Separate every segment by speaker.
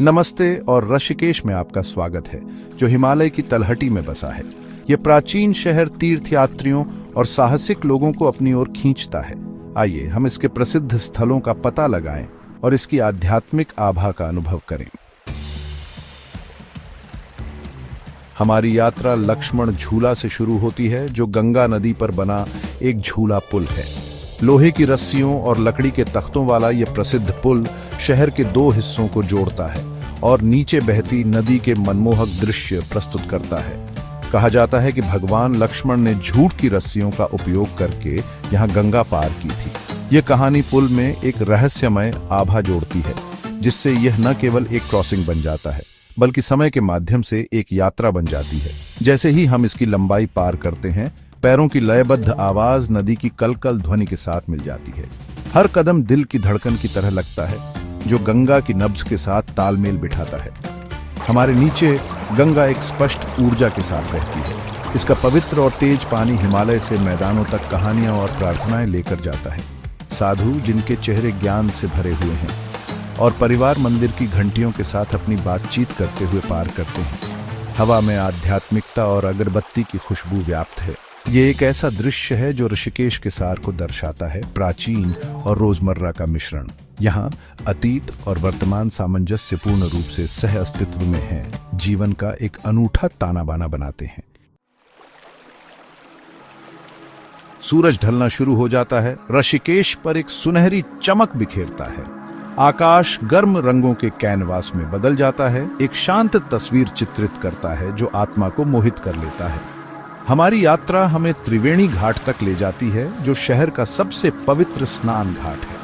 Speaker 1: नमस्ते और ऋषिकेश में आपका स्वागत है, जो हिमालय की तलहटी में बसा है। यह प्राचीन शहर तीर्थयात्रियों और साहसिक लोगों को अपनी ओर खींचता है। आइए हम इसके प्रसिद्ध स्थलों का पता लगाएं और इसकी आध्यात्मिक आभा का अनुभव करें। हमारी यात्रा लक्ष्मण झूला से शुरू होती है, जो गंगा नदी पर बना एक झूला पुल है। लोहे की रस्सियों और लकड़ी के तख्तों वाला यह प्रसिद्ध पुल शहर के दो हिस्सों को जोड़ता है और नीचे बहती नदी के मनमोहक दृश्य प्रस्तुत करता है। कहा जाता है कि भगवान लक्ष्मण ने झूठ की रस्सियों का उपयोग करके यहाँ गंगा पार की थी। यह कहानी पुल में एक रहस्यमय आभा जोड़ती है, जिससे यह न केवल एक क्रॉसिंग बन जाता है, बल्कि समय के माध्यम से एक यात्रा बन जाती है। जैसे ही हम इसकी लंबाई पार करते हैं, पैरों की लयबद्ध आवाज नदी की कलकल ध्वनि के साथ मिल जाती है। हर कदम दिल की धड़कन की तरह लगता है, जो गंगा की नब्ज के साथ तालमेल बिठाता है। हमारे नीचे गंगा एक स्पष्ट ऊर्जा के साथ बहती है। इसका पवित्र और तेज पानी हिमालय से मैदानों तक कहानियां और प्रार्थनाएं लेकर जाता है। साधु जिनके चेहरे ज्ञान से भरे हुए हैं और परिवार मंदिर की घंटियों के साथ अपनी बातचीत करते हुए पार करते हैं। हवा में आध्यात्मिकता और अगरबत्ती की खुशबू व्याप्त है। ये एक ऐसा दृश्य है जो ऋषिकेश के सार को दर्शाता है, प्राचीन और रोजमर्रा का मिश्रण। यहाँ अतीत और वर्तमान सामंजस्यपूर्ण रूप से सह अस्तित्व में है, जीवन का एक अनूठा ताना बाना बनाते हैं। सूरज ढलना शुरू हो जाता है, ऋषिकेश पर एक सुनहरी चमक बिखेरता है। आकाश गर्म रंगों के कैनवास में बदल जाता है, एक शांत तस्वीर चित्रित करता है जो आत्मा को मोहित कर लेता है। हमारी यात्रा हमें त्रिवेणी घाट तक ले जाती है, जो शहर का सबसे पवित्र स्नान घाट है।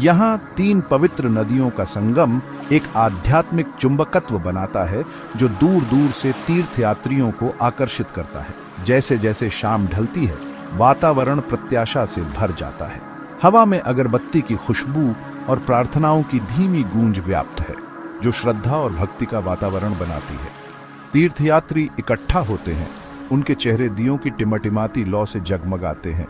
Speaker 1: यहाँ 3 पवित्र नदियों का संगम एक आध्यात्मिक चुंबकत्व बनाता है, जो दूर दूर से तीर्थयात्रियों को आकर्षित करता है। जैसे जैसे शाम ढलती है, वातावरण प्रत्याशा से भर जाता है। हवा में अगरबत्ती की खुशबू और प्रार्थनाओं की धीमी गूंज व्याप्त है, जो श्रद्धा और भक्ति का वातावरण बनाती है। तीर्थयात्री इकट्ठा होते हैं, उनके चेहरे दियों की टिमटिमाती लौ से जगमगाते हैं।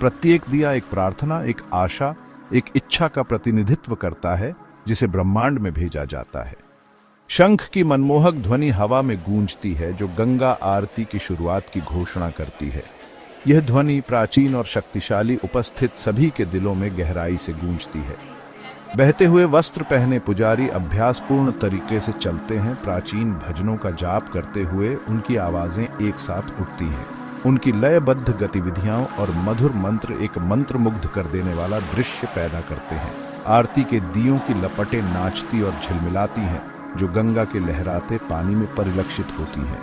Speaker 1: प्रत्येक दिया एक प्रार्थना, एक आशा, एक इच्छा का प्रतिनिधित्व करता है, जिसे ब्रह्मांड में भेजा जाता है। शंख की मनमोहक ध्वनि हवा में गूंजती है, जो गंगा आरती की शुरुआत की घोषणा करती है। यह ध्वनि प्राचीन और शक्तिशाली उपस्थित सभी के दिलों में गहराई से गूंजती है। बहते हुए वस्त्र पहने पुजारी अभ्यासपूर्ण तरीके से चलते हैं, प्राचीन भजनों का जाप करते हुए उनकी आवाजें एक साथ उठती हैं। उनकी लयबद्ध गतिविधियां और मधुर मंत्र एक मंत्रमुग्ध कर देने वाला दृश्य पैदा करते हैं। आरती के दियों की लपटें नाचती और झिलमिलाती हैं, जो गंगा के लहराते पानी में परिलक्षित होती हैं।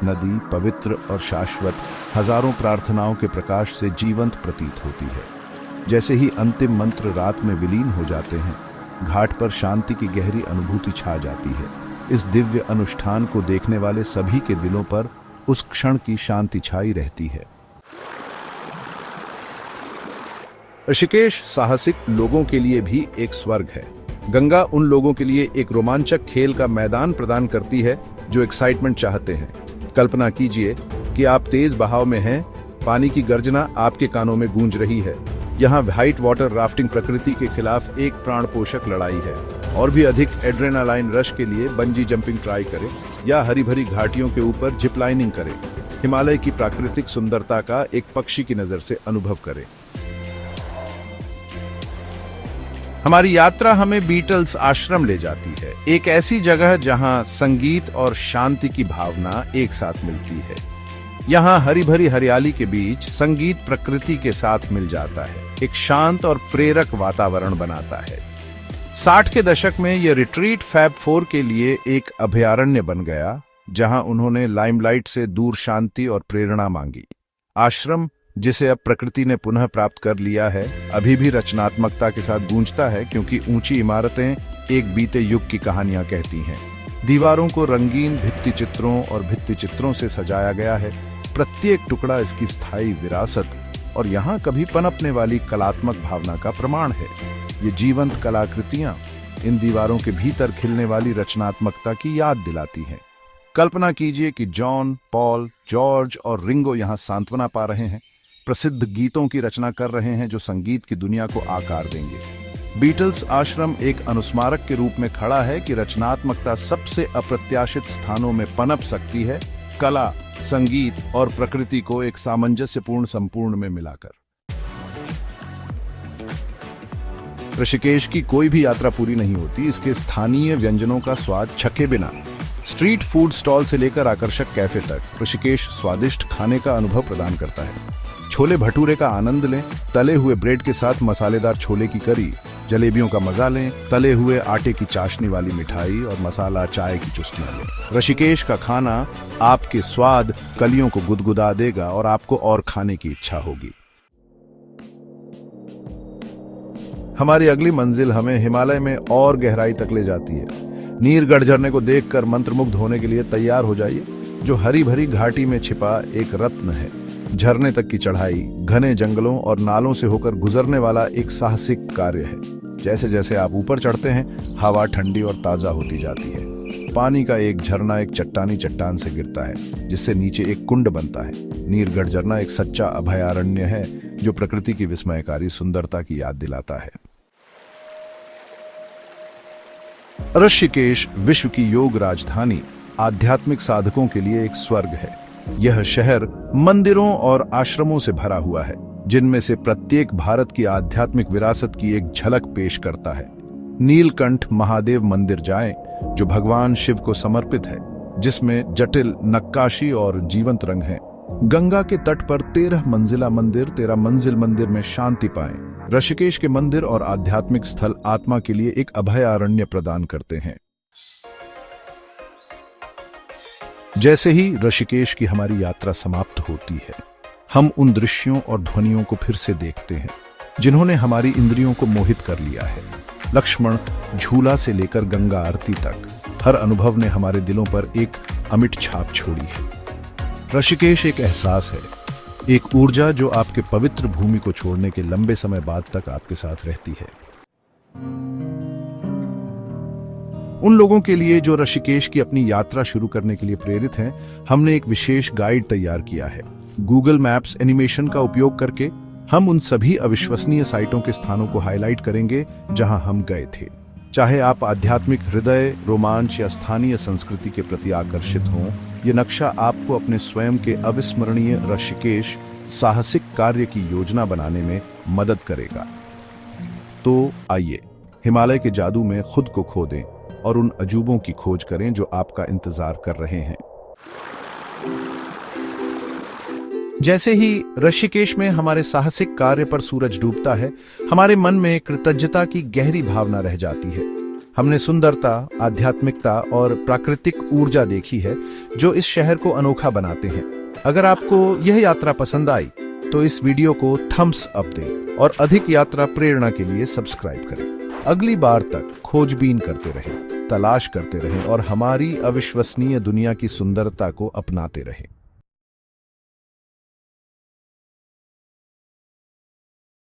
Speaker 1: नदी पवित्र और शाश्वत हजारों प्रार्थनाओं के प्रकाश से जीवंत प्रतीत होती है। जैसे ही अंतिम मंत्र रात में विलीन हो जाते हैं, घाट पर शांति की गहरी अनुभूति छा जाती है। इस दिव्य अनुष्ठान को देखने वाले सभी के दिलों पर उस क्षण की शांति छाई रहती है। ऋषिकेश साहसिक लोगों के लिए भी एक स्वर्ग है। गंगा उन लोगों के लिए एक रोमांचक खेल का मैदान प्रदान करती है, जो एक्साइटमेंट चाहते हैं। कल्पना कीजिए कि आप तेज बहाव में हैं, पानी की गर्जना आपके कानों में गूंज रही है। यहाँ व्हाइट वाटर राफ्टिंग प्रकृति के खिलाफ एक प्राण पोषक लड़ाई है। और भी अधिक एड्रेनालाइन रश के लिए बंजी जंपिंग ट्राई करें या हरी भरी घाटियों के ऊपर जिप लाइनिंग करें। हिमालय की प्राकृतिक सुंदरता का एक पक्षी की नजर से अनुभव करें। हमारी यात्रा हमें बीटल्स आश्रम ले जाती है, एक ऐसी जगह जहां संगीत और शांति की भावना एक साथ मिलती है। यहाँ हरी भरी हरियाली के बीच संगीत प्रकृति के साथ मिल जाता है, एक शांत और प्रेरक वातावरण बनाता है। 60 के दशक में यह रिट्रीट फैब 4 के लिए एक अभयारण्य बन गया, जहां उन्होंने लाइमलाइट से दूर शांति और प्रेरणा मांगी। आश्रम, जिसे अब प्रकृति ने पुनः प्राप्त कर लिया है, अभी भी रचनात्मकता के साथ गूंजता है, क्योंकि ऊंची इमारतें एक बीते युग की कहानियां कहती हैं। दीवारों को रंगीन भित्ति चित्रों और भित्ति चित्रों से सजाया गया है। प्रत्येक टुकड़ा इसकी स्थायी विरासत और यहाँ कभी पनपने वाली कलात्मक भावना का प्रमाण है। ये जीवंत कलाकृतियां इन दीवारों के भीतर खिलने वाली रचनात्मकता की याद दिलाती हैं। कल्पना कीजिए कि जॉन, पॉल, जॉर्ज और रिंगो यहाँ सांत्वना पा रहे हैं, प्रसिद्ध गीतों की रचना कर रहे हैं, जो संगीत की दुनिया को आकार देंगे। बीटल्स आश्रम एक अनुस्मारक के रूप में खड़ा है कि रचनात्मकता सबसे अप्रत्याशित स्थानों में पनप सकती है, कला, संगीत और प्रकृति को एक सामंजस्यपूर्ण संपूर्ण में मिलाकर। ऋषिकेश की कोई भी यात्रा पूरी नहीं होती इसके स्थानीय व्यंजनों का स्वाद चखे बिना। स्ट्रीट फूड स्टॉल से लेकर आकर्षक कैफे तक ऋषिकेश स्वादिष्ट खाने का अनुभव प्रदान करता है। छोले भटूरे का आनंद लें, तले हुए ब्रेड के साथ मसालेदार छोले की करी, जलेबियों का मजा लें, तले हुए आटे की चाशनी वाली मिठाई और मसाला चाय की चुस्कियां लें। ऋषिकेश का खाना आपके स्वाद कलियों को गुदगुदा देगा और आपको और खाने की इच्छा होगी। हमारी अगली मंजिल हमें हिमालय में और गहराई तक ले जाती है। नीरगढ़ झरने को देखकर मंत्रमुग्ध होने के लिए तैयार हो जाइए, जो हरी भरी घाटी में छिपा एक रत्न है। झरने तक की चढ़ाई घने जंगलों और नालों से होकर गुजरने वाला एक साहसिक कार्य है। जैसे जैसे आप ऊपर चढ़ते हैं, हवा ठंडी और ताजा होती जाती है। पानी का एक झरना एक चट्टानी चट्टान से गिरता है, जिससे नीचे एक कुंड बनता है। नीरगढ़ झरना एक सच्चा अभयारण्य है, जो प्रकृति की विस्मयकारी सुंदरता की याद दिलाता है। ऋषिकेश विश्व की योग राजधानी, आध्यात्मिक साधकों के लिए एक स्वर्ग है। यह शहर मंदिरों और आश्रमों से भरा हुआ है, जिनमें से प्रत्येक भारत की आध्यात्मिक विरासत की एक झलक पेश करता है। नीलकंठ महादेव मंदिर जाएं, जो भगवान शिव को समर्पित है, जिसमें जटिल नक्काशी और जीवंत रंग हैं। गंगा के तट पर 13 मंजिला मंदिर 13 मंजिल मंदिर में शांति पाएं। ऋषिकेश के मंदिर और आध्यात्मिक स्थल आत्मा के लिए एक अभयारण्य प्रदान करते हैं। जैसे ही ऋषिकेश की हमारी यात्रा समाप्त होती है, हम उन दृश्यों और ध्वनियों को फिर से देखते हैं, जिन्होंने हमारी इंद्रियों को मोहित कर लिया है। लक्ष्मण झूला से लेकर गंगा आरती तक, हर अनुभव ने हमारे दिलों पर एक अमिट छाप छोड़ी है। ऋषिकेश एक एहसास है, एक ऊर्जा जो आपके पवित्र भूमि को छोड़ने के लंबे समय बाद तक आपके साथ रहती है। उन लोगों के लिए जो ऋषिकेश की अपनी यात्रा शुरू करने के लिए प्रेरित हैं, हमने एक विशेष गाइड तैयार किया है। गूगल मैप्स एनिमेशन का उपयोग करके हम उन सभी अविश्वसनीय साइटों के स्थानों को हाईलाइट करेंगे जहां हम गए थे। चाहे आप आध्यात्मिक हृदय, रोमांच या स्थानीय संस्कृति के प्रति आकर्षित हों, ये नक्शा आपको अपने स्वयं के अविस्मरणीय ऋषिकेश साहसिक कार्य की योजना बनाने में मदद करेगा। तो आइए हिमालय के जादू में खुद को खो दें और उन अजूबों की खोज करें जो आपका इंतजार कर रहे हैं। जैसे ही ऋषिकेश में हमारे साहसिक कार्य पर सूरज डूबता है, हमारे मन में कृतज्ञता की गहरी भावना रह जाती है। हमने सुंदरता, आध्यात्मिकता और प्राकृतिक ऊर्जा देखी है, जो इस शहर को अनोखा बनाते हैं। अगर आपको यह यात्रा पसंद आई, तो इस वीडियो को थम्स अप दें और अधिक यात्रा प्रेरणा के लिए सब्सक्राइब करें। अगली बार तक खोजबीन करते रहें, तलाश करते रहें और हमारी अविश्वसनीय दुनिया की सुंदरता को अपनाते रहें।